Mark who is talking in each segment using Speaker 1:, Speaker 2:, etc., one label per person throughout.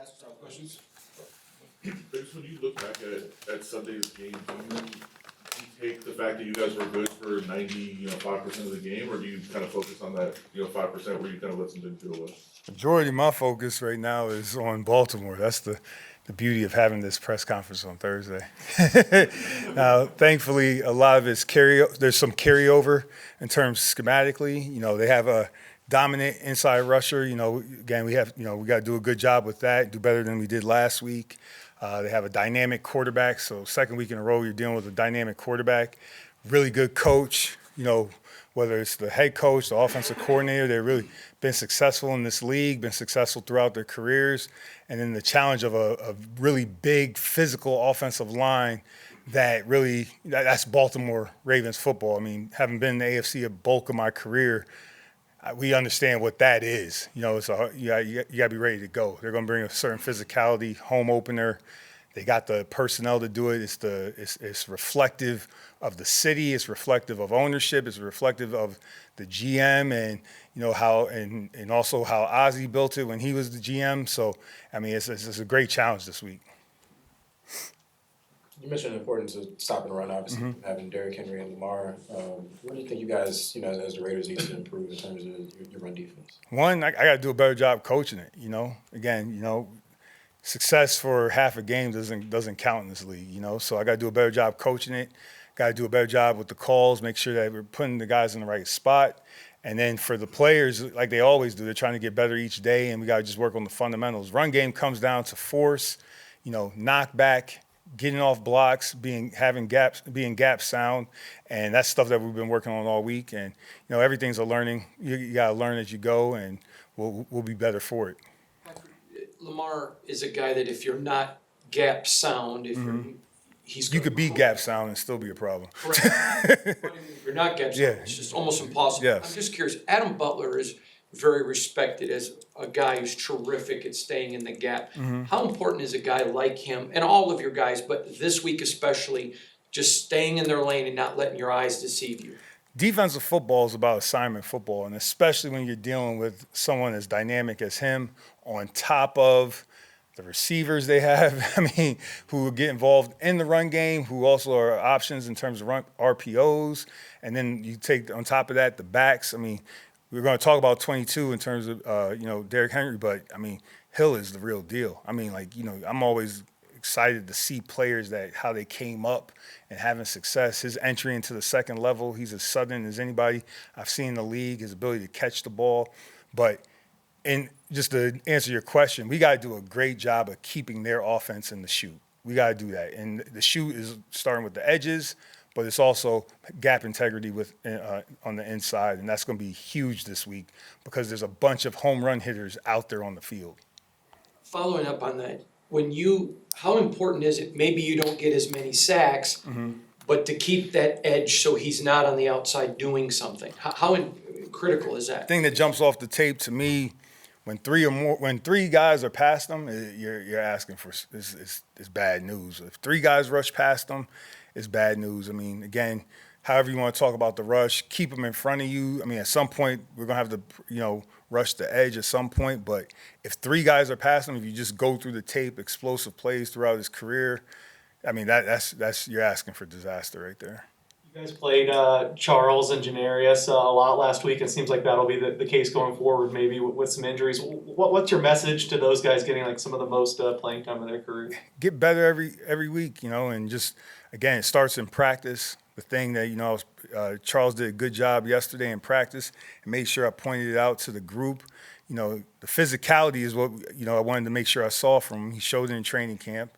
Speaker 1: ask questions.
Speaker 2: Chris, when you look back at Sunday's game, do you take the fact that you guys were good for 5% of the game, or do you kind of focus on that 5% where you kind of let something get away?
Speaker 3: Majority of my focus right now is on Baltimore. That's the beauty of having this press conference on Thursday. Now, thankfully, a lot of it's there's some carryover in terms schematically. They have a dominant inside rusher. Again, we got to do a good job with that, do better than we did last week. They have a dynamic quarterback, so second week in a row you're dealing with a dynamic quarterback. Really good coach, whether it's the head coach, the offensive coordinator, they've really been successful in this league, been successful throughout their careers. And then the challenge of a really big physical offensive line that's Baltimore Ravens football. I mean, having been in the AFC a bulk of my career, we understand what that is. You got to be ready to go. They're going to bring a certain physicality, home opener. They got the personnel to do it. It's reflective of the city. It's reflective of ownership. It's reflective of the GM and how and also how Ozzie built it when he was the GM. So I mean, it's a great challenge this week.
Speaker 1: You mentioned the importance of stopping the run, obviously, having Derrick Henry and Lamar. What do you think you guys, as the Raiders, need to improve in terms of your run defense?
Speaker 3: One, I got to do a better job coaching it. Again, success for half a game doesn't count in this league. So I got to do a better job coaching it. Got to do a better job with the calls, make sure that we're putting the guys in the right spot. And then for the players, like they always do, they're trying to get better each day, and we got to just work on the fundamentals. Run game comes down to force, knock back, getting off blocks, being gap sound, and that's stuff that we've been working on all week. And everything's a learning. You got to learn as you go, and we'll be better for it.
Speaker 4: Lamar is a guy that if you're not gap sound,
Speaker 3: You could be gap sound and still be a problem.
Speaker 4: Correct. But if you're not gap sound, it's just almost impossible.
Speaker 3: Yes.
Speaker 4: I'm just curious. Adam Butler is very respected as a guy who's terrific at staying in the gap. How important is a guy like him, and all of your guys, but this week especially, just staying in their lane and not letting your eyes deceive you?
Speaker 3: Defensive football is about assignment football, and especially when you're dealing with someone as dynamic as him on top of the receivers they have, who get involved in the run game, who also are options in terms of RPOs. And then you take, on top of that, the backs. We're going to talk about 22 in terms of, Derrick Henry, but, Hill is the real deal. I'm always excited to see players how they came up and having success. His entry into the second level, he's as sudden as anybody I've seen in the league, his ability to catch the ball. And just to answer your question, we got to do a great job of keeping their offense in the shoot. We got to do that. And the shoot is starting with the edges, but it's also gap integrity on the inside. And that's going to be huge this week because there's a bunch of home run hitters out there on the field.
Speaker 4: Following up on that, how important is it, maybe you don't get as many sacks, but to keep that edge so he's not on the outside doing something? How critical is that?
Speaker 3: The thing that jumps off the tape to me, when three guys are past them, you're asking for it's bad news. If three guys rush past them, it's bad news. Again, however you want to talk about the rush, keep them in front of you. At some point we're gonna have to rush the edge at some point. But if three guys are past him, if you just go through the tape, explosive plays throughout his career, that's you're asking for disaster right there.
Speaker 5: You guys played Charles and Janarius a lot last week. It seems like that'll be the case going forward, maybe with some injuries. What's your message to those guys getting some of the most playing time in their career?
Speaker 3: Get better every week, and just, again, it starts in practice. The thing that, Charles did a good job yesterday in practice and made sure I pointed it out to the group. The physicality is what, I wanted to make sure I saw from him. He showed it in training camp.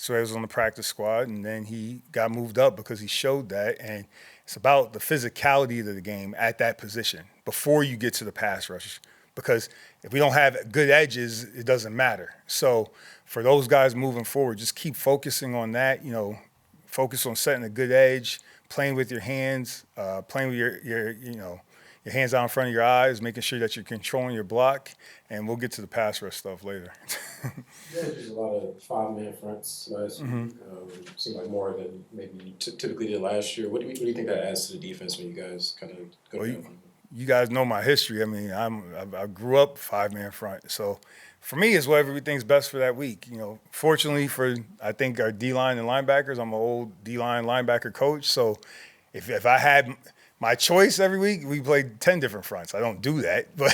Speaker 3: So he was on the practice squad, and then he got moved up because he showed that. And it's about the physicality of the game at that position before you get to the pass rush. Because if we don't have good edges, it doesn't matter. So for those guys moving forward, just keep focusing on that. Focus on setting a good edge, playing with your hands, playing with your hands out in front of your eyes, making sure that you're controlling your block, and we'll get to the pass rush stuff later.
Speaker 1: There's a lot of five-man fronts last week. Seemed like more than maybe you typically did last year. What do you think that adds to the defense when you guys kind of go down?
Speaker 3: You guys know my history. I grew up five-man front, so for me, it's whatever we think is best for that week. You know, fortunately for, I think, our D-line and linebackers, I'm an old D-line linebacker coach. So if I had my choice every week, we played 10 different fronts. I don't do that, but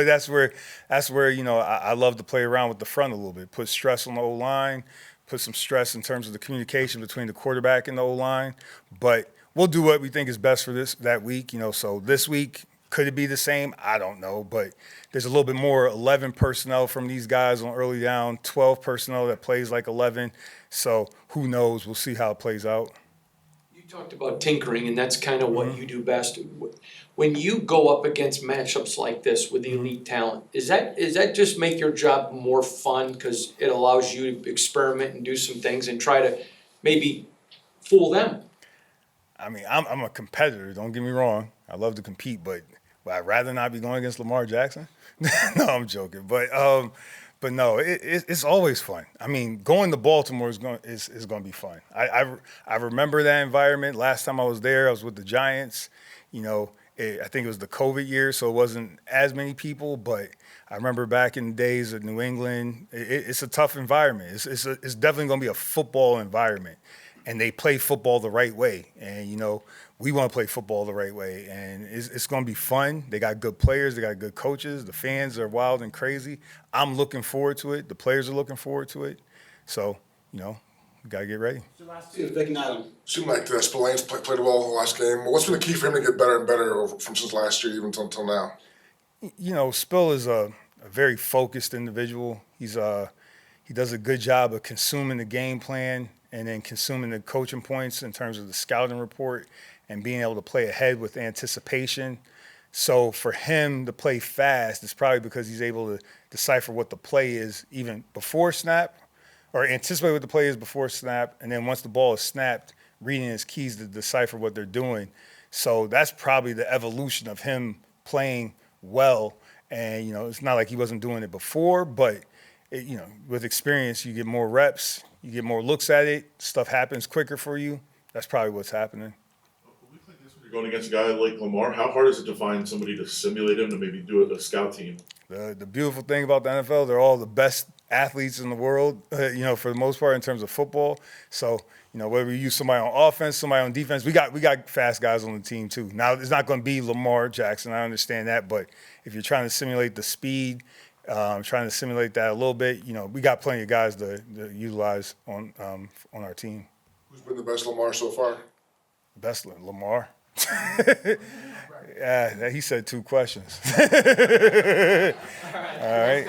Speaker 3: that's where you know, I love to play around with the front a little bit, put stress on the O-line, put some stress in terms of the communication between the quarterback and the O-line. But we'll do what we think is best for that week. You know, so this week, could it be the same? I don't know, but there's a little bit more 11 personnel from these guys on early down, 12 personnel that plays like 11. So who knows? We'll see how it plays out.
Speaker 4: You talked about tinkering, and that's kind of what you do best. When you go up against matchups like this with elite talent, is that just make your job more fun because it allows you to experiment and do some things and try to maybe fool them?
Speaker 3: I mean, I'm a competitor. Don't get me wrong. I love to compete, but I'd rather not be going against Lamar Jackson. No, I'm joking. But no, it's always fun. I mean, going to Baltimore is going to be fun. I remember that environment. Last time I was there, I was with the Giants. You know, I think it was the COVID year, so it wasn't as many people. But I remember back in the days of New England, it's a tough environment. It's definitely going to be a football environment. And they play football the right way. And, you know, we want to play football the right way. And it's going to be fun. They got good players. They got good coaches. The fans are wild and crazy. I'm looking forward to it. The players are looking forward to it. So, you know, we got to get ready.
Speaker 6: Seemed like Spillane's played well in the last game. What's been the key for him to get better and better from since last year, even until now?
Speaker 3: You know, Spill is a very focused individual. He does a good job of consuming the game plan and then consuming the coaching points in terms of the scouting report and being able to play ahead with anticipation. So for him to play fast, it's probably because he's able to decipher what the play is even before snap, or anticipate what the play is before snap, and then once the ball is snapped, reading his keys to decipher what they're doing. So that's probably the evolution of him playing well. And, you know, it's not like he wasn't doing it before, but, you know, with experience, you get more reps, you get more looks at it, stuff happens quicker for you. That's probably what's happening.
Speaker 2: A week like this, when you're going against a guy like Lamar, how hard is it to find somebody to simulate him to maybe do a scout team?
Speaker 3: The beautiful thing about the NFL, they're all the best athletes in the world, you know, for the most part in terms of football. So, you know, whether we use somebody on offense, somebody on defense, we got fast guys on the team too. Now, it's not going to be Lamar Jackson, I understand that, but if you're trying to simulate the speed, trying to simulate that a little bit, you know, we got plenty of guys to utilize on our team.
Speaker 6: Who's been the best Lamar so far?
Speaker 3: Best Lamar? Yeah, he said 2 questions. All right.